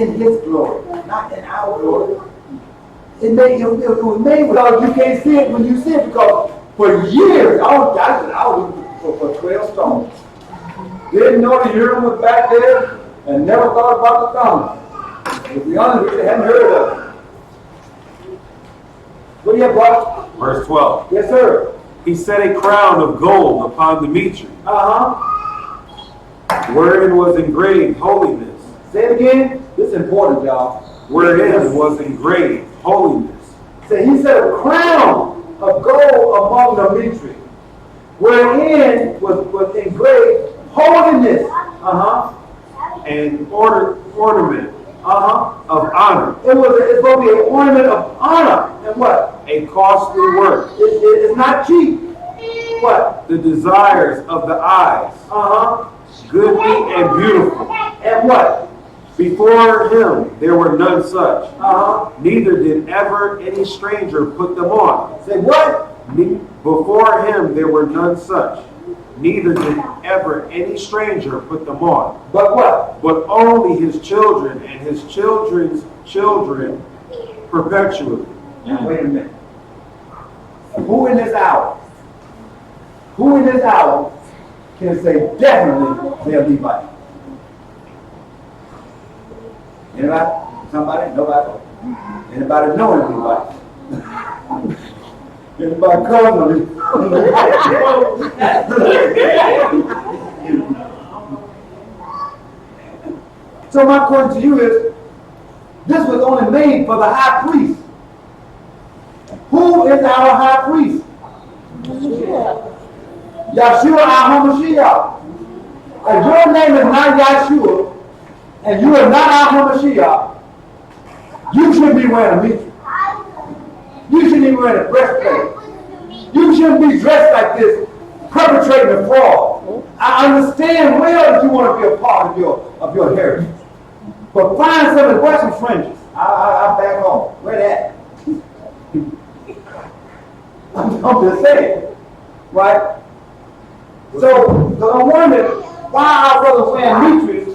in his glory, not in our glory. It was made because you can't see it when you see it, because for years, I was for 12 stones. Didn't know the Urim was back there and never thought about the Thummim. To be honest with you, hadn't heard of it. What do you have, what? Verse 12. Yes, sir. He set a crown of gold upon the mitre, wherein was engraved holiness. Say it again. This is important, y'all. Wherein was engraved holiness. So he set a crown of gold among the mitre, wherein was engraved holiness. And ornament of honor. It's going to be an ornament of honor. And what? A costly work. It's not cheap. What? The desires of the eyes. Goodly and beautiful. And what? Before him there were none such. Neither did ever any stranger put them on. Say what? Before him there were none such. Neither did ever any stranger put them on. But what? But only his children and his children's children perpetually. Now, wait a minute. Who in this hour? Who in this hour can say definitely they'll be right? Anybody? Somebody? Nobody? Anybody know it'll be right? Anybody calling me? So my question to you is, this was only made for the high priest. Who is our high priest? Yeshua our Hamashiach. If your name is not Yeshua, and you are not our Hamashiach, you should be wearing a mitre. You shouldn't be wearing a breastplate. You shouldn't be dressed like this, perpetrating a fraud. I understand well that you want to be a part of your heritage. But find some and wear some fringes. I back off. Where that? I'm just saying. Right? So I'm wondering why our brothers wearing mitres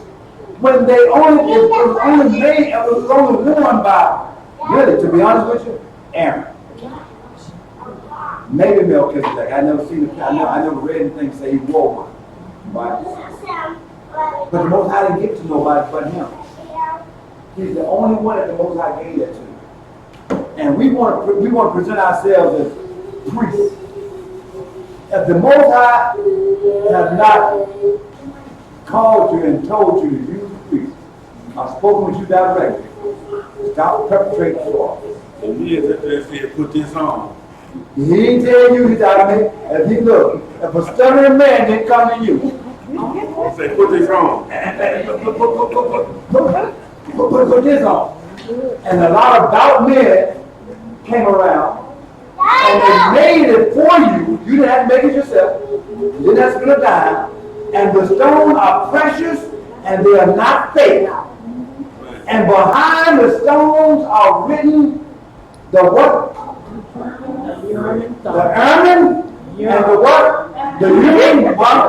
when it was only worn by, really, to be honest with you, Aaron. Maybe Melchizedek. I never read anything say he wore one. Right? But the Most High didn't give to nobody but him. He's the only one that the Most High gave that to. And we want to present ourselves as priests. If the Most High has not called you and told you to use the priest, I've spoken with you directly. Stop perpetrating fraud. Put this on. He ain't tell you he's out of me. If a stuttering man didn't come to you, Say, put this on. Put this on. And a lot of doubt men came around and they made it for you. You didn't have to make it yourself. You didn't have to spend a dime. And the stones are precious and they are not fake. And behind the stones are written the what? The ermine and the what? The urim, what?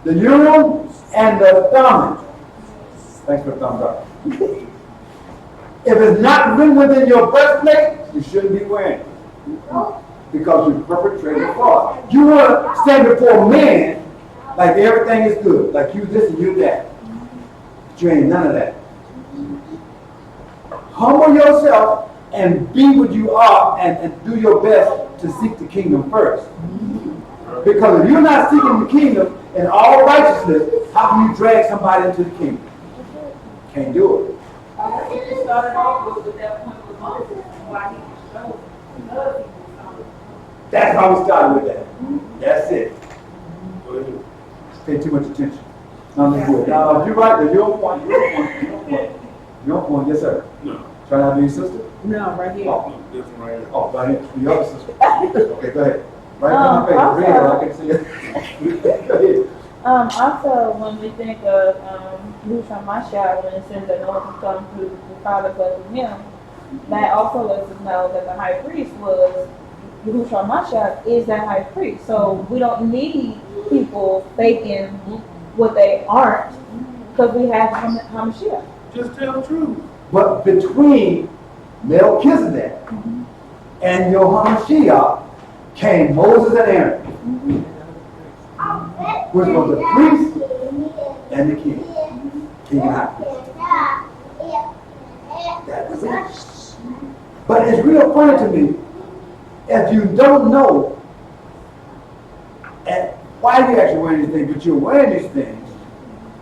The urim and the thummim. Thanks for the thumbs up. If it's not written within your breastplate, you shouldn't be wearing it. Because you perpetrated fraud. You want to stand before men like everything is good, like you this and you that. But you ain't none of that. Humble yourself and be what you are and do your best to seek the kingdom first. Because if you're not seeking the kingdom in all righteousness, how can you drag somebody into the kingdom? Can't do it. It started off with that point with Moses, why he was chosen. Because he was That's how we started with that. That's it. Pay too much attention. You're right. You're on point. You're on point. Yes, sir. No. Trying to have your sister? No, right here. Oh, This one right here. oh, right here. The other sister. Okay, go ahead. Right in my face. Read it. I can see it. Go ahead. Also, when we think of Yahushua Mashiach, when it says that no one can come through the Father but through him, that also lets us know that the high priest was Yahushua Mashiach is that high priest. So we don't need people faking what they aren't, Because we have Hamashiach. Just tell the truth. But between Melchizedek and your Hamashiach came Moses and Aaron, which was the priest and the king. King and high priest. That was it. But it's real funny to me, if you don't know and why you actually wearing these things, but you're wearing these things,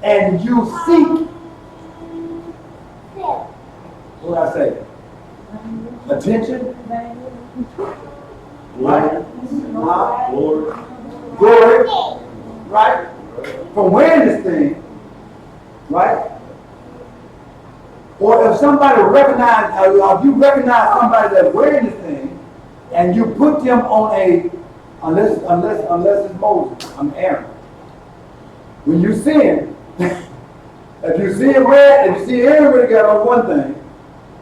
and you seek, what do I say? Attention? Right? Glory. Right? From wearing this thing, right? Or if somebody recognize, or you recognize somebody that's wearing this thing, and you put them on a, unless it's Moses, I'm Aaron. When you see him, if you see him wear, if you see everybody got on one thing,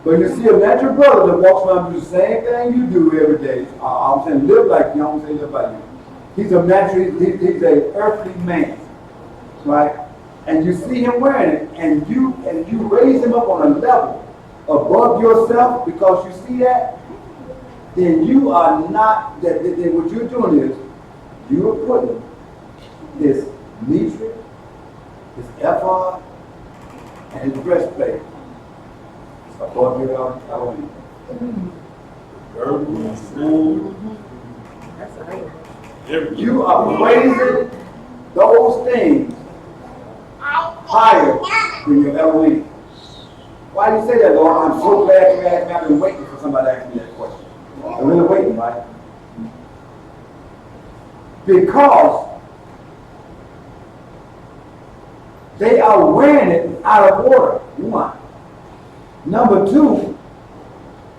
but you see a natural brother that walks around and do the same thing you do every day. I'm saying live like you, I'm saying live like you. He's a natural, he's a earthly man, right? And you see him wearing it, and you raise him up on a level above yourself because you see that, then you are not, then what you're doing is, you are putting this mitra, his ephod, and his breastplate above your Elohim. You are praising those things higher than your Elohim. Why do you say that, Lord? I'm so glad you asked me. I've been waiting for somebody to ask me that question. I'm really waiting, right? Because they are wearing it out of order. One. Number two,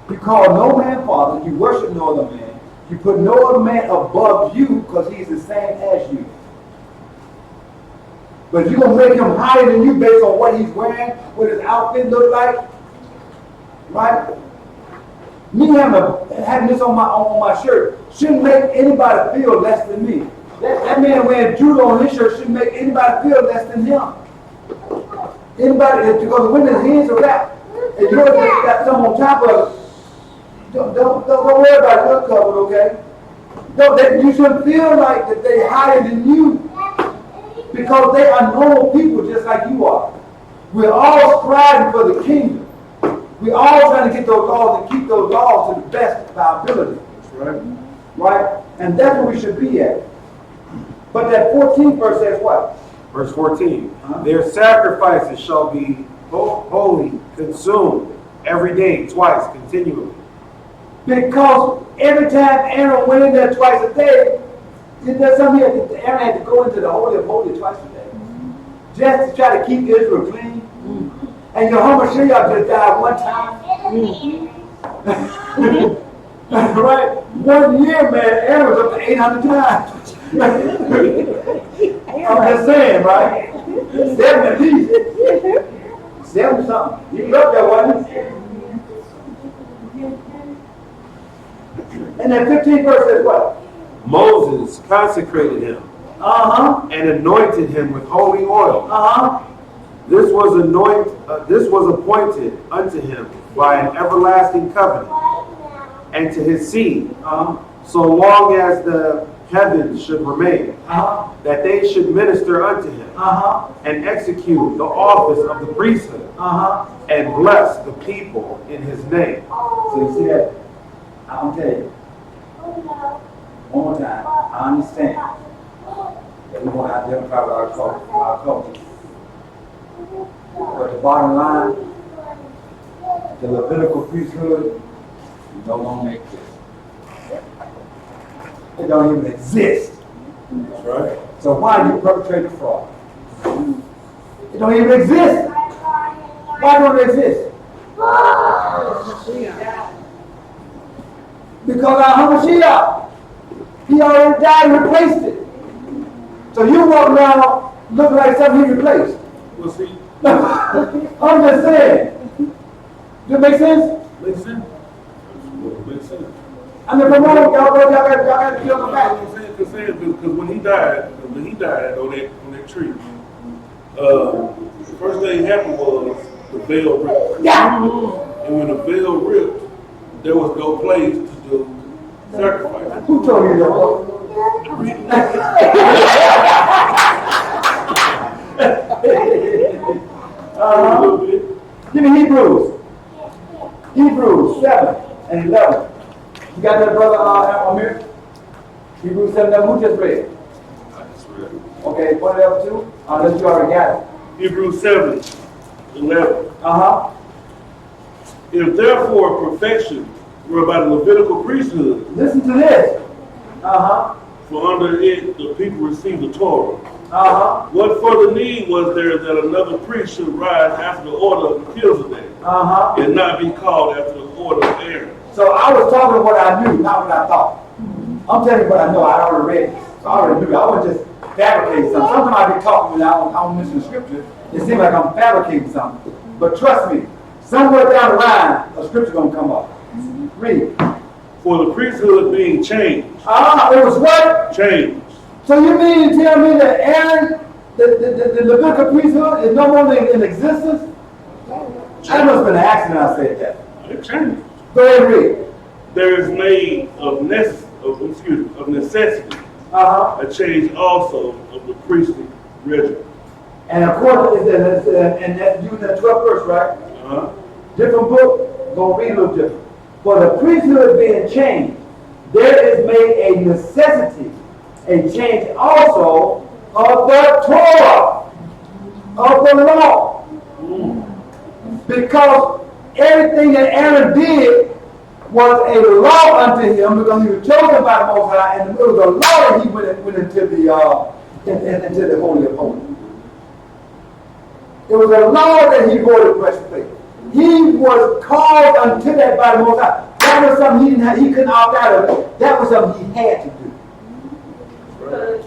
you call no man father, you worship no other man, you put no other man above you because he's the same as you. But you're going to make him higher than you based on what he's wearing, what his outfit look like, right? Me having this on my shirt shouldn't make anybody feel less than me. That man wearing judo on his shirt shouldn't make anybody feel less than him. Anybody, because when his hands are wrapped, and yours got some on top of it, don't worry about your covered, okay? You shouldn't feel like that they're higher than you. Because they are normal people just like you are. We're all striving for the kingdom. We're all trying to get those laws and keep those laws to the best of our ability. That's right. Right? And that's where we should be at. But that 14th verse says what? Verse 14. Their sacrifices shall be holy, consumed every day, twice, continually. Because every time Aaron went in there twice a day, there's something Aaron had to go into the Holy of Holies twice a day. Just to try to keep Israel clean. And your Hamashiach just died one time. Right? 1 year, man, Aaron was up to 800 times. I'm just saying, right? 7 at least. 7 something. He was up there, wasn't he? And that 15th verse says what? Moses consecrated him and anointed him with holy oil. This was appointed unto him by an everlasting covenant, and to his seed, so long as the heavens should remain, that they should minister unto him, and execute the office of the priesthood, and bless the people in his name. So you see that? I'm telling you. One more time, I understand that we want to identify with our culture. But the bottom line, the Levitical priesthood no longer exists. It don't even exist. That's right. So why do you perpetrate the fraud? It don't even exist. Why don't it exist? Because our Hamashiach, he already died and replaced it. So you walk around looking like something he replaced. We'll see. I'm just saying. Does it make sense? Makes sense. Makes sense. I mean, come on, y'all got to kill him back. Because when he died on that tree, The first thing happened was the veil ripped. Yeah. And when the veil ripped, there was no place to do sacrifice. Who told you that? Give me Hebrews. Hebrews 7 and 11. You got that, brother Amir? Hebrews 7 and 11. Who just read? I just read it. Okay, what else too? Unless you already got it. Hebrews 7, 11. Uh-huh. If therefore perfection were by the Levitical priesthood, Listen to this. Uh-huh. for under it the people received the Torah, Uh-huh. what further need was there that another priest should rise after the order of Melchizedek, Uh-huh. and not be called after the order of Aaron? So I was talking what I knew, not what I thought. I'm telling you what I know. I already read it. So I already knew. I wasn't just fabricating something. Sometimes I be talking when I don't mention the scripture. It seems like I'm fabricating something. But trust me, somewhere down the line, a scripture gonna come up. Read. For the priesthood being changed. It was what? Changed. So you mean to tell me that Aaron, the Levitical priesthood is no longer in existence? That must have been an accident I said that. It changed. Go ahead and read. There is made of necessity Uh-huh. a change also of the priestly regimen. And according to that, and that's you in the 12th verse, right? Different book, gonna read a little different. For the priesthood being changed, there is made a necessity, a change also of the Torah, of the law. Because everything that Aaron did was a law unto him because he was chosen by the Most High, and it was a law that he went into the Holy of Holies. It was a law that he bore the precious faith. He was called unto that by the Most High. That was something he didn't have, he couldn't opt out of it. That was something he had to do. Because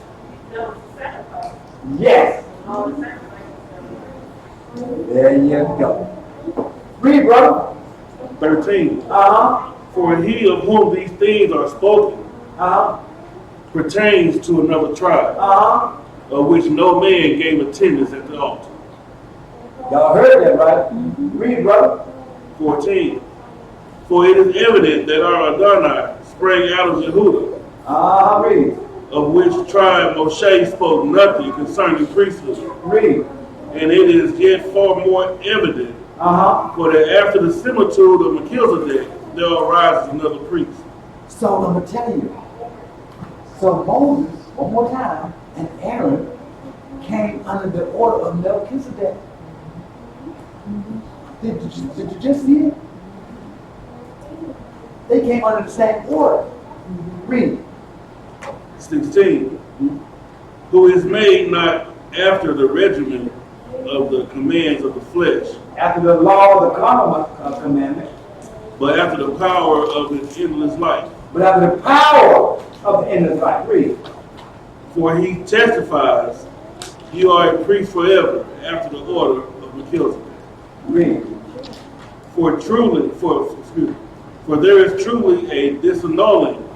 that was a sacrifice. Yes. All the sacrifices. There you go. Read, brother. 13. Uh-huh. For he of whom these things are spoken Uh-huh. pertains to another tribe, Uh-huh. of which no man gave attendance at the altar. Y'all heard that, right? Read, brother. 14. For it is evident that our Adonai sprang out of Yehudah, Read. of which tribe Moshe spoke nothing concerning priesthood. Read. And it is yet far more evident, for that after the similitude of Melchizedek, there arises another priest. So I'm going to tell you. So Moses, one more time, and Aaron came under the order of Melchizedek. Did you just see it? They came under the same order. Read. 16. Who is made not after the regimen of the commands of the flesh, After the law of the carnal commandment, but after the power of his endless life. but after the power of the endless life. Read. For he testifies, you are a priest forever after the order of Melchizedek. Read. For there is truly a disannulling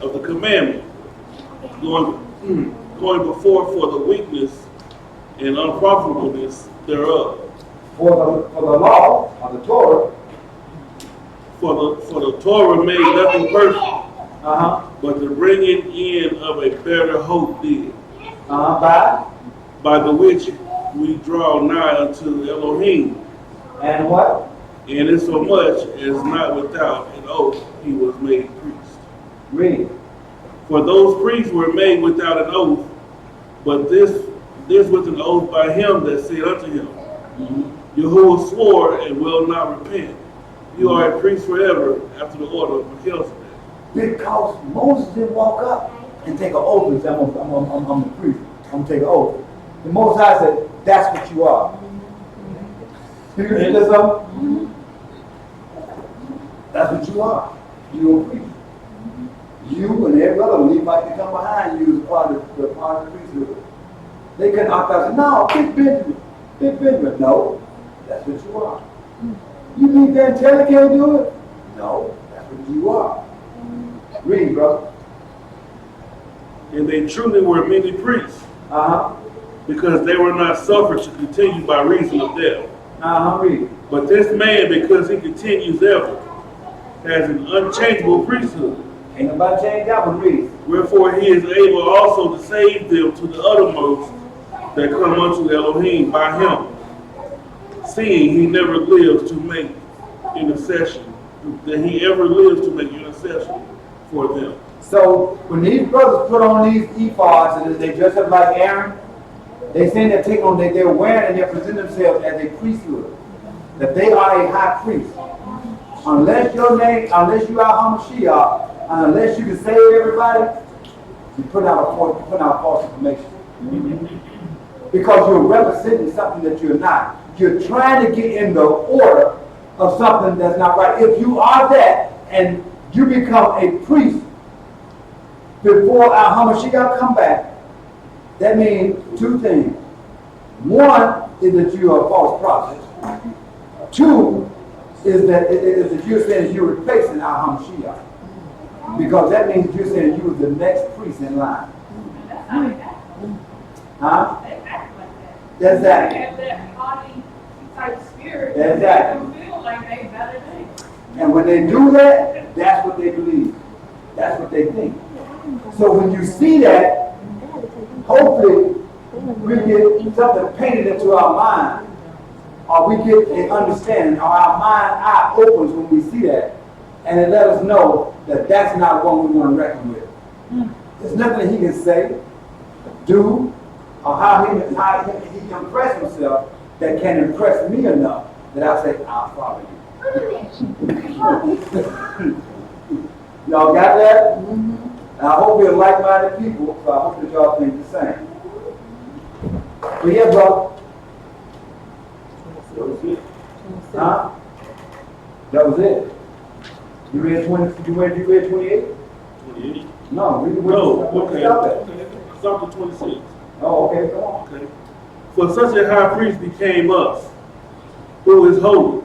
of the commandment, going before for the weakness and unprofitableness thereof. For the law of the Torah, For the Torah made nothing perfect, but the bringing in of a better hope did, by the which we draw nigh unto Elohim. and what? And in so much as not without an oath he was made priest. Read. For those priests were made without an oath, but this with an oath by him that said unto him, Yahuwah swore and will not repent. You are a priest forever after the order of Melchizedek. Because Moses didn't walk up and take an oath and say, I'm the priest. I'm going to take an oath. The Most High said, that's what you are. You hear that something? That's what you are. You're a priest. You and every other Levite that come behind you is part of the priesthood. They couldn't opt out and say, no, Big Benjamin. No, that's what you are. You think Van Taylor can't do it? No, that's what you are. Read, brother. And they truly were many priests, because they were not suffered to continue by reason of death. Read. But this man, because he continues ever, has an unchangeable priesthood. Ain't nobody change that one, read. Wherefore he is able also to save them to the uttermost that come unto Elohim by him, seeing he never lives to make intercession, that he ever lives to make intercession for them. So when these brothers put on these ephods and they dress up like Aaron, they saying they're taking on, they're wearing and they present themselves as a priesthood. That they are a high priest. Unless your name, unless you are Hamashiach, and unless you can save everybody, you put out false information. Because you're representing something that you're not. You're trying to get in the order of something that's not right. If you are that and you become a priest before our Hamashiach come back, that means two things. One is that you are a false prophet. Two is that you're saying you're replacing our Hamashiach. Because that means you're saying you were the next priest in line. Huh? They act like that. That's They that. have that haughty type spirit. That's that. They feel like they better than. And when they do that, that's what they believe. That's what they think. So when you see that, hopefully we get something painted into our mind, or we get an understanding, or our eye opens when we see that, and it let us know that that's not what we want to reckon with. There's nothing he can say, do, or how he impress himself that can impress me enough that I say, I'll follow you. Y'all got that? And I hope we're like-minded people, so I hope that y'all think the same. But yeah, bro. That was it. Huh? That was it. You read 20? You read 28? 28? No, we No, okay. Stop that. Stop at 26. Oh, okay, come on. Okay. For such a high priest became us, who is holy,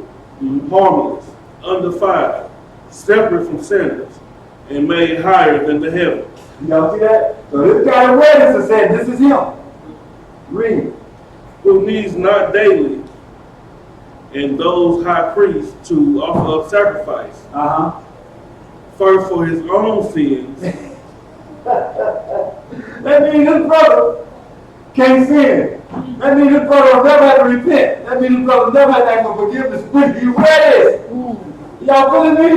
harmless, undefiled, separate from sinners, and made higher than the heavens. Y'all see that? So this guy read this and said, this is him. Read. Who needs not daily and those high priests to offer up sacrifice, first for his own sins. That means this brother can't sin. That means this brother will never have to repent. That means this brother never have to ask for forgiveness. You read this. Y'all feeling me?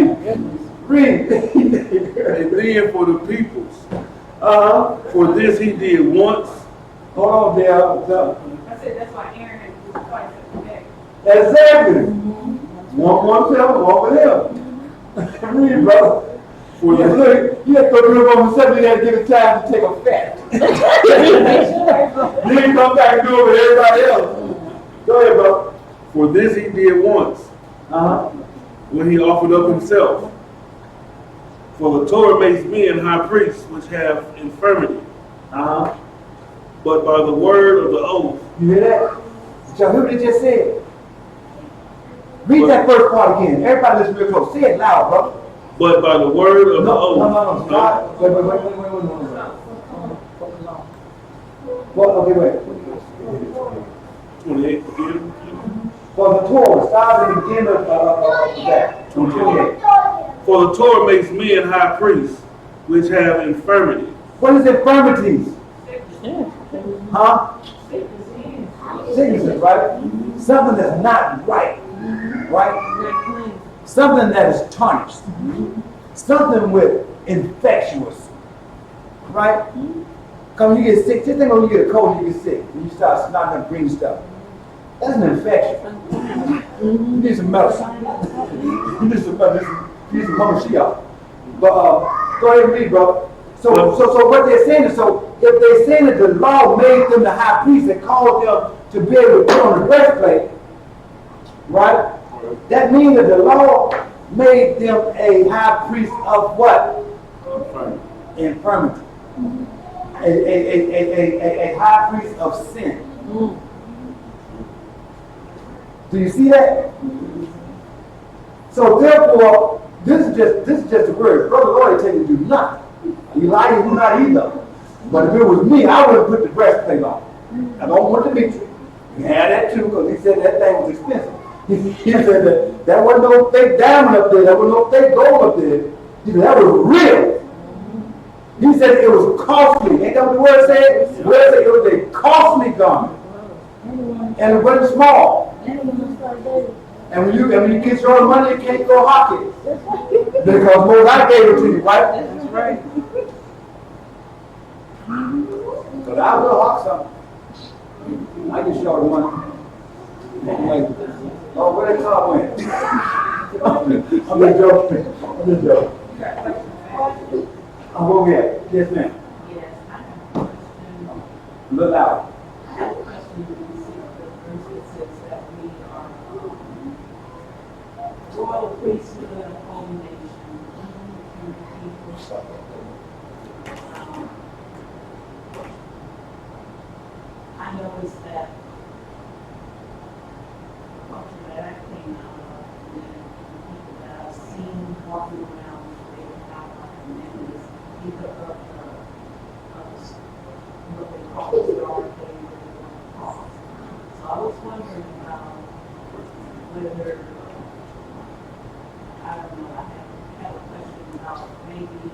Read. And then for the peoples. For this he did once. Hold on there. I said that's why Aaron had to do it twice at the back. Exactly. One for himself, one for him. Read, brother. For the, Look, you have to go to the room and somebody had to give it time to take a fat. Then come back and do it with everybody else. Go ahead, bro. for this he did once, when he offered up himself. For the Torah makes men high priests which have infirmity. But by the word of the oath. You hear that? Did y'all hear what it just said? Read that first part again. Everybody listen real close. Say it loud, brother. But by the word of the oath. No. Wait. Well, okay, wait. 28 again. For the Torah, start at the beginning of that. 28. For the Torah makes men high priests which have infirmity. What is infirmities? Sicknesses, right? Something that's not right. Right? Something that is tarnished. Something with infectious. Right? Come when you get sick, just think when you get a cold, you get sick. And you start snotting up green stuff. That's an infection. You need some medicine. You need some Hamashiach. But go ahead and read, bro. So what they're saying is, so if they're saying that the law made them the high priest and called them to be able to put on the breastplate, right? That means that the law made them a high priest of what? Infirmity. A high priest of sin. Do you see that? So therefore, this is just a word. Brother Lord ain't taking to do nothing. Eliyahu not either. But if it was me, I would have put the breastplate on. I don't want to meet you. You had that too, because he said that thing was expensive. He said that there wasn't no fake diamond up there, there was no fake gold up there. He said that was real. He said it was costly. Ain't that what the word said? The word said it was a costly garment. And it wasn't small. And when you get your money, you can't go hockey. Because Most High gave it to you, right? That's right. But I will hawk something. I just short one. Like, oh, where the car went? I'm just joking. I'm just joking. Where we at? Yes, ma'am. Yes, I have a question. A little loud. I have a question when we see the verse that says that we are royal priesthood and holy nation. And people. I noticed that culture that I came out of, and people that I've seen walking around, they have like a necklace, either of what they call the Star of David or the cross. So I was wondering whether, I don't know, I have a question about maybe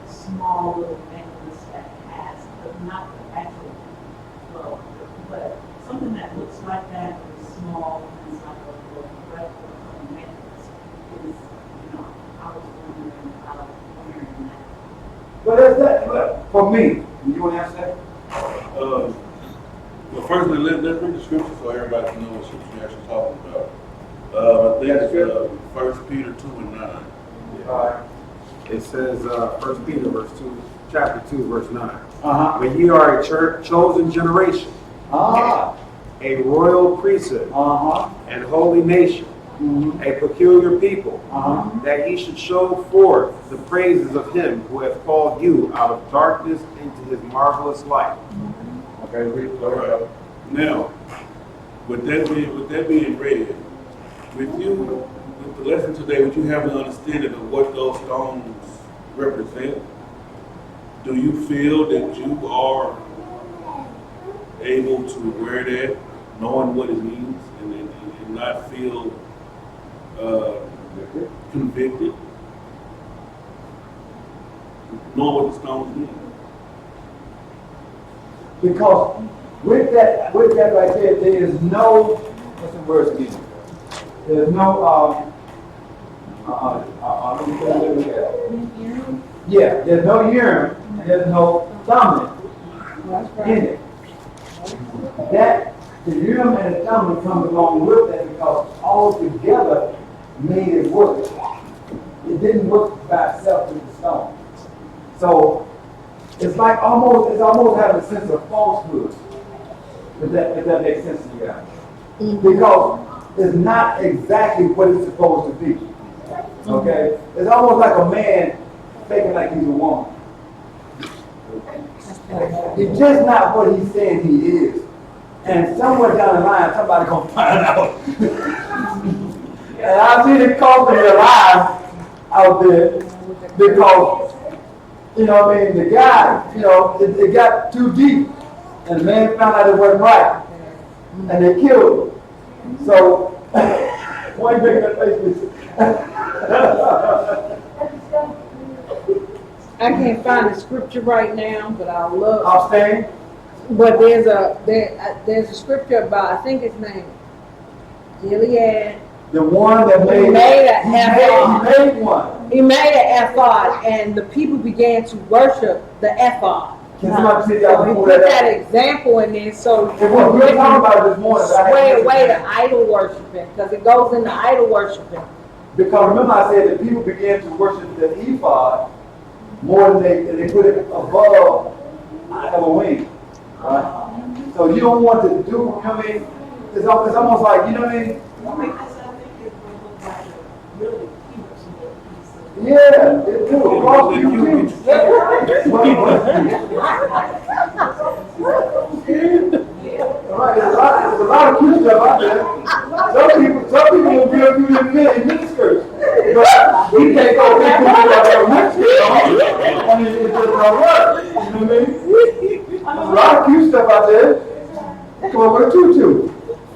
small little necklace that has, but not the actual, well, but something that looks like that is small and it's like a little replica necklace. Is, I was wondering about wearing that. But that's that. But for me, you want to answer that? Well, first, let's read the scripture so everybody can know what scripture you're actually talking about. I think it's 1 Peter 2 and 9. All right. It says, 1 Peter chapter 2, verse 9. Uh-huh. But ye are a chosen generation, Ah. a royal priesthood, Uh-huh. and holy nation, Mm-hmm. a peculiar people, Uh-huh. that ye should show forth the praises of him who hath called you out of darkness into his marvelous light. Okay, read. All right. Now, with that being read, with the lesson today, would you have an understanding of what those stones represent? Do you feel that you are able to wear that, knowing what it means, and not feel convicted, knowing what the stones mean? Because with that right there, there is no, what's the word again? There's no, let me look at it. Yeah, there's no urine, and there's no thumb in it. That, the urine and the thumb comes along with that because all together made it work. It didn't work by itself with the stone. So, it's almost having a sense of falsehood. If that makes sense to you guys. Because it's not exactly what it's supposed to be. Okay? It's almost like a man faking like he's a woman. He's just not what he's saying he is. And somewhere down the line, somebody gonna find out. And I see it costing their lives out there because, the guy, it got too deep. And the man found out it wasn't right. And they killed him. So, why are you making that face with? I can't find the scripture right now, but I love. Abstain? But there's a scripture about, I think his name, Eliyahu. The one that made He made an ephod. He made one. He made an ephod, and the people began to worship the ephod. Can somebody see So that? he put that example in there, so It was, we were talking about it this morning. but I sway had to away listen. to idol worshiping, because it goes into idol worshiping. Because remember I said that people began to worship the ephod more than they put it above Elohim. Right? So you don't want to do, it's almost like, you know what I mean? Because I think it would look like a really cute piece of. Yeah, it do. Across the street. Right, there's a lot of cute stuff out there. Some people will be able to do in miniskirts. But we can't go pick people up in miniskirts. I mean, it just don't work. You know what I mean? cute stuff out there. They come up with a tutu.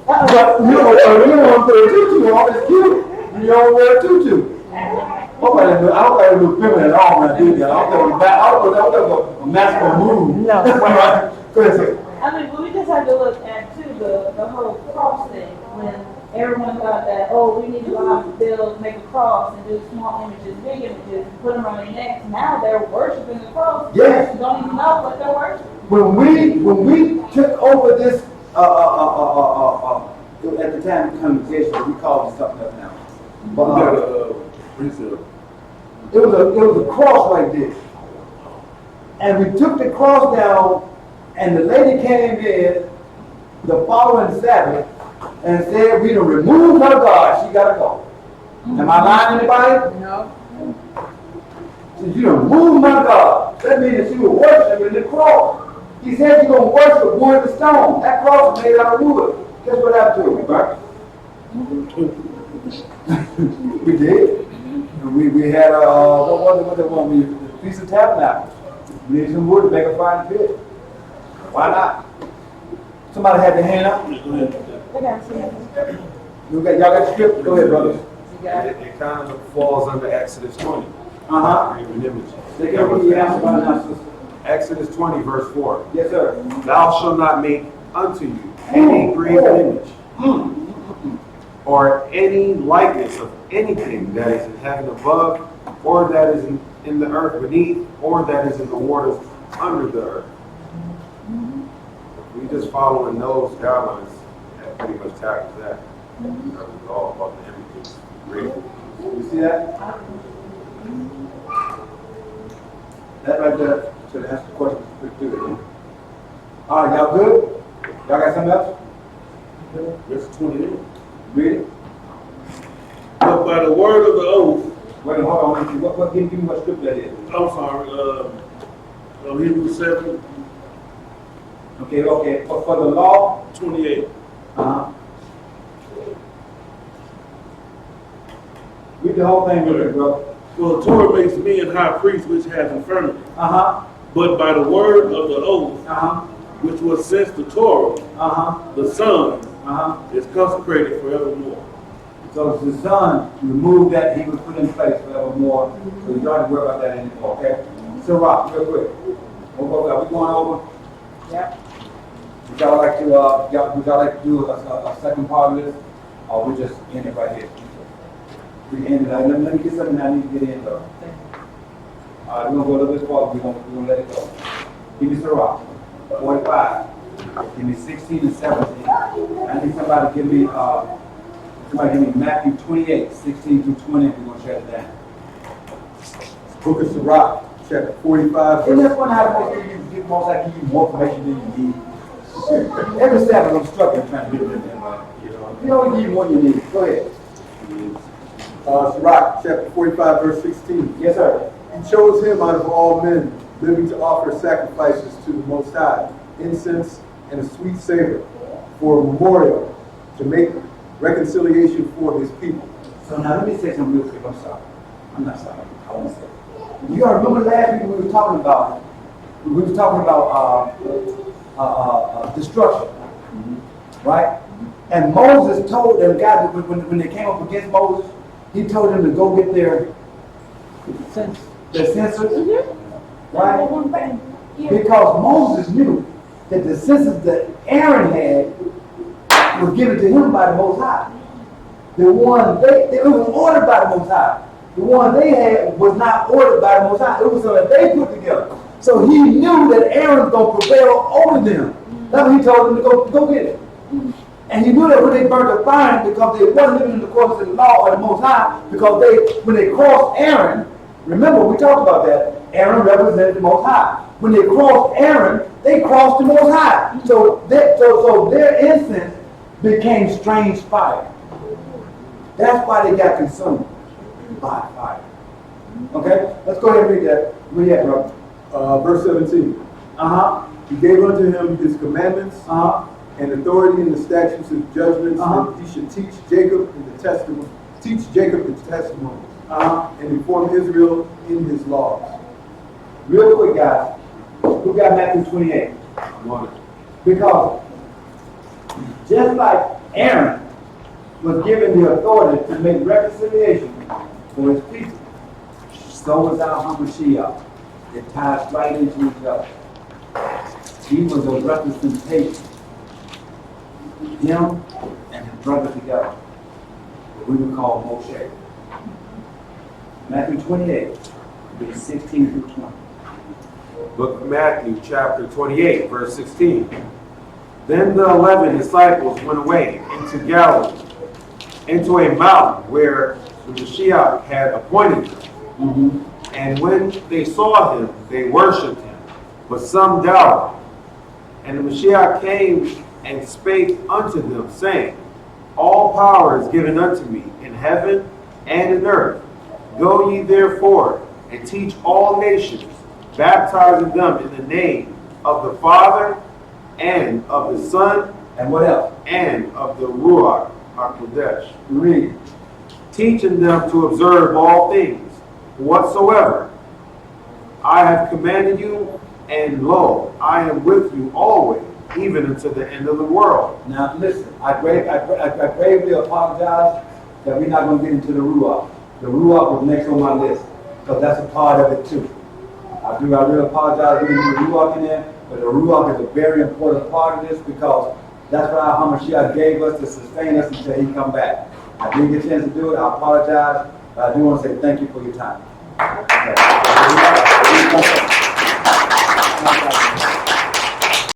But you don't want to put a tutu on. It's cute. You don't wear a tutu. I hope I didn't do feminine at all when I did that. I don't know a masculine move. No. Go ahead, sir. I mean, we just have to look at too the whole cross thing. When everyone thought that, oh, we need to go out and build, make a cross and do small images, big images, and put them on their necks. Now they're worshiping the cross. Yes. They don't even know what they're worshiping. When we took over this at the time congregation, we called it something else now. But it was a cross like this. And we took the cross down, and the lady came in the following Sabbath and said, we done removed her God, she gotta go. Am I lying, anybody? No. So you done removed my God. That means that she was worshiping the cross. He said you're gonna worship wood and stone. That cross is made out of wood. Guess what happened to it, right? We did. We had what the one the Feast of Tabernacles. We needed some wood to make a fire pit. Why not? Somebody had their hand up. They got to see it. Y'all got the script? Go ahead, brothers. It kind of falls under Exodus 20. Graven images. They can read the answer by now, sister. Exodus 20, verse 4. Yes, sir. Thou shalt not make unto you any graven image, or any likeness of anything that is in heaven above, or that is in the earth beneath, or that is in the waters under the earth. We just following those guidelines that pretty much tackles that. That was all about the images. Great. You see that? That right there should answer the question pretty good. All right, y'all good? Y'all got something else? Verse 28. Read it. But by the word of the oath, Wait, hold on. Give me what script that is. I'm sorry, Hebrews 7, Okay. For the law. 28. Read the whole thing with it, bro. For the Torah makes me an high priest which has infirmity. But by the word of the oath, which was since the Torah, the Son is consecrated forevermore. So the Son removed that, he was put in place forevermore. So you don't have to worry about that anymore, okay? So Rock, real quick. Are we going over? Yep. Would y'all like to do a second part of this? Or we just end it right here? We end it. Let me get something I need to get in though. We're gonna go a little bit farther, we're gonna let it go. Give me Sirach, 45. Give me 16 and 17. I need somebody give me Matthew 28, 16 through 20, we're gonna shut it down. Book of Sirach, chapter 45. Isn't that funny how most I give you more information than you need? Every Sabbath I'm struggling trying to get it in there, man. You don't give you what you need. Go ahead. Sirach, chapter 45, verse 16. Yes, sir. He chose him out of all men, living to offer sacrifices to the Most High, incense and a sweet savor, for a memorial, to make reconciliation for his people. So now let me say something real quick. I'm sorry. I'm not sorry. I want to say. You gotta remember last week we were talking about destruction, right? And Moses told them, God, when they came up against Moses, he told them to go get their censers, right? Because Moses knew that the censers that Aaron had was given to him by the Most High. The one it was ordered by the Most High. The one they had was not ordered by the Most High. It was something that they put together. So he knew that Aaron was going to prevail over them. That's what he told them to go get it. And he knew that when they burnt the fire, because they wasn't living in the course of the law of the Most High, because when they crossed Aaron, remember we talked about that, Aaron represented the Most High. When they crossed Aaron, they crossed the Most High. So their incense became strange fire. That's why they got consumed by fire. Okay? Let's go ahead and read that. Read that, brother. Verse 17. He gave unto him his commandments and authority in the statutes and judgments, and he should teach Jacob in the testimony, and inform Israel in his laws. Real quick, guys. Who got Matthew 28? I'm on it. Because just like Aaron was given the authority to make reconciliation for his people, so was our Hamashiach. It ties right into each other. He was a representation. Him and his brother together. What we would call Moshe. Matthew 28, verse 16 through 20. Book of Matthew, chapter 28, verse 16. Then the 11 disciples went away into Galilee, into a mountain where the Mashiach had appointed them. And when they saw him, they worshipped him, but some doubted. And the Mashiach came and spake unto them, saying, All power is given unto me in heaven and in earth. Go ye therefore and teach all nations, baptizing them in the name of the Father and of the Son, And what else? and of the Ruach HaKodesh, Read. teaching them to observe all things whatsoever I have commanded you, and lo, I am with you always, even unto the end of the world. Now listen, I gravely apologize that we're not going to get into the Ruach. The Ruach was next on my list, because that's a part of it too. I really apologize for getting the Ruach in there, but the Ruach is a very important part of this, because that's what our Hamashiach gave us to sustain us until he come back. I didn't get a chance to do it, I apologize, but I do want to say thank you for your time.